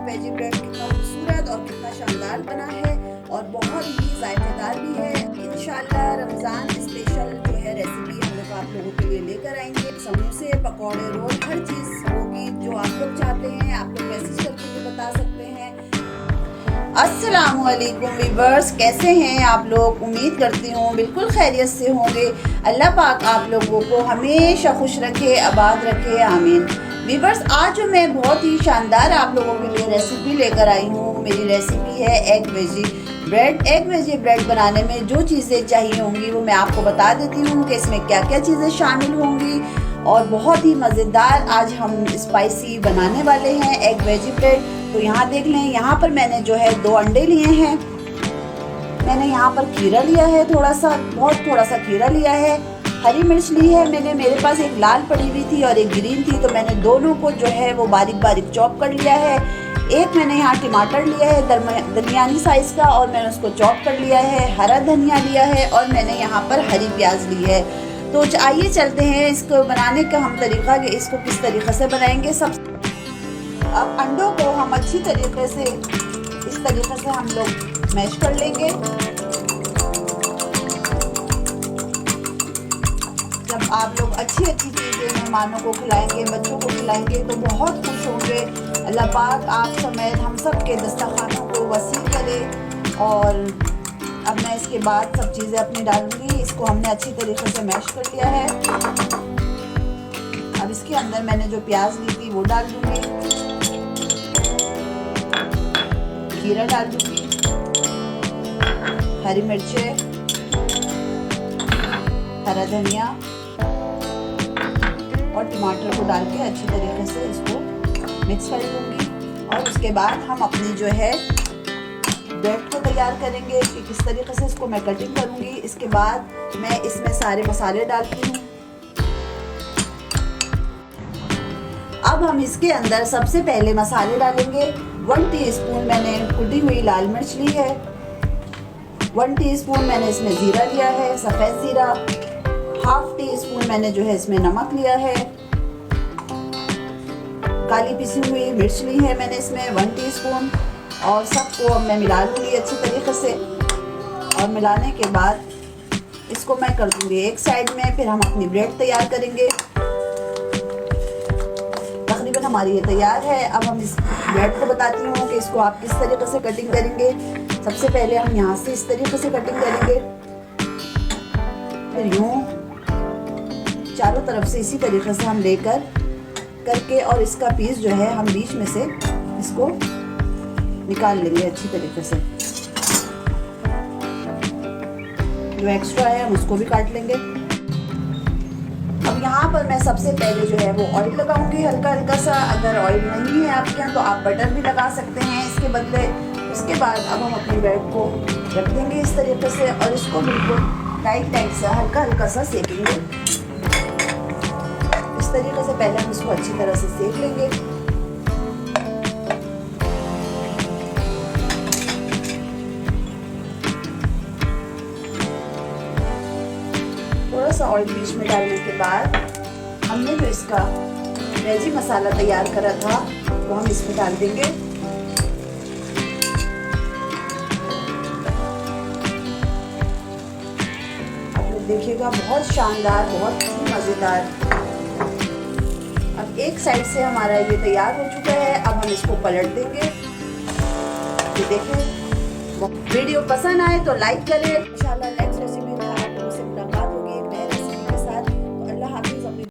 Veggie bread कितना खूबसूरत और कितना शानदार बना है और बहुत ही जायकेदार भी है। इंशाल्लाह रमज़ान स्पेशल जो है रेसिपी हम लोग आप लोगों के लिए लेकर आएंगे। समोसे, पकौड़े, रोल, हर चीज़ होगी जो आप लोग चाहते हैं। आप लोग मैसेज करके भी बता सकते हैं। अस्सलामुअलैकुम वीवर्स, कैसे हैं आप लोग? उम्मीद करती हूँ बिल्कुल खैरियत से होंगे। अल्लाह पाक आप लोगों को हमेशा खुश रखे, आबाद रखे, आमीन। वीवर्स, आज जो मैं बहुत ही शानदार आप लोगों के लिए रेसिपी लेकर आई हूँ। मेरी रेसिपी है egg veggie bread. Egg veggie bread बनाने में जो चीज़ें चाहिए होंगी वो मैं आपको बता देती हूँ कि इसमें क्या क्या चीज़ें शामिल होंगी और बहुत ही मज़ेदार आज हम स्पाइसी बनाने वाले हैं एग वेजी ब्रेड। तो यहाँ देख लें, यहाँ पर मैंने जो है 2 अंडे लिए हैं। मैंने यहाँ पर खीरा लिया है, थोड़ा सा खीरा लिया है। हरी मिर्च ली है मैंने, मेरे पास एक लाल पड़ी हुई थी और एक ग्रीन थी, तो मैंने दोनों को जो है वो बारीक बारीक चॉप कर लिया है। एक मैंने यहाँ टमाटर लिया है दरमियानी साइज़ का और मैंने उसको चॉप कर लिया है। हरा धनिया लिया है और मैंने यहाँ पर हरी प्याज ली है। तो आइए चलते हैं इसको बनाने का हम तरीका कि इसको किस तरीके से बनाएंगे। अब अंडों को हम अच्छी तरीके से इस तरीके से हम लोग मैश कर लेंगे। जब आप लोग अच्छी चीज़ें मेहमानों को खिलाएंगे, बच्चों को खिलाएंगे तो बहुत खुश होंगे। अल्लाह पाक आप समेत हम सब के दस्तरखानों को वसी करे। और अब मैं इसके बाद सब चीज़ें अपनी डालूंगी। इसको हमने अच्छी तरीके से मैश कर लिया है। अब इसके अंदर मैंने जो प्याज ली थी वो डाल दूंगी, खीरा डाल दूंगी, हरी मिर्चें, हरा धनिया और टमाटर को डाल के अच्छी तरीके से इसको मिक्स कर लूँगी। और उसके बाद हम अपनी जो है ब्रेड को तैयार करेंगे कि किस तरीके से इसको मैं कटिंग करूँगी। इसके बाद मैं इसमें सारे मसाले डालती हूँ। अब हम इसके अंदर सबसे पहले मसाले डालेंगे। 1 टीस्पून मैंने कुटी हुई लाल मिर्च ली है। 1 टीस्पून मैंने इसमें ज़ीरा लिया है, सफ़ेद ज़ीरा। 1/2 टीस्पून मैंने जो है इसमें नमक लिया है। काली पिसी हुई मिर्च ली है मैंने इसमें 1 टीस्पून। और सबको अब मैं मिला लूँगी अच्छी तरीके से। और मिलाने के बाद इसको मैं कर दूँगी एक साइड में। फिर हम अपनी ब्रेड तैयार करेंगे। तकरीबन हमारी ये तैयार है। अब हम इस ब्रेड को बताती हूँ कि इसको आप किस तरीके से कटिंग करेंगे। सबसे पहले हम यहाँ से इस तरीके से कटिंग करेंगे, फिर यूँ चारों तरफ से इसी तरीके से हम लेकर करके और इसका पीस जो है हम बीच में से इसको निकाल लेंगे अच्छी तरीके से। जो एक्स्ट्रा है हम उसको भी काट लेंगे। अब यहाँ पर मैं सबसे पहले जो है वो ऑयल लगाऊंगी हल्का हल्का सा। अगर ऑयल नहीं है आपके यहाँ तो आप बटर भी लगा सकते हैं इसके बदले। उसके बाद अब हम अपनी ब्रेड को रख देंगे इस तरीके से और इसको बिल्कुल टाइट सा हल्का हल्का सा सेकेंगे। इस तरीके से पहले हम इसको अच्छी तरह से सेक लेंगे। थोड़ा सा ऑयल बीच में डालने के बाद हमने जो इसका वेजी मसाला तैयार करा था वो हम इसमें डाल देंगे। आप लोग देखिएगा, बहुत शानदार, बहुत ही मज़ेदार। अब एक साइड से हमारा ये तैयार हो चुका है। अब हम इसको पलट देंगे। ये देखें, वीडियो पसंद आए तो लाइक करें। इंशाल्लाह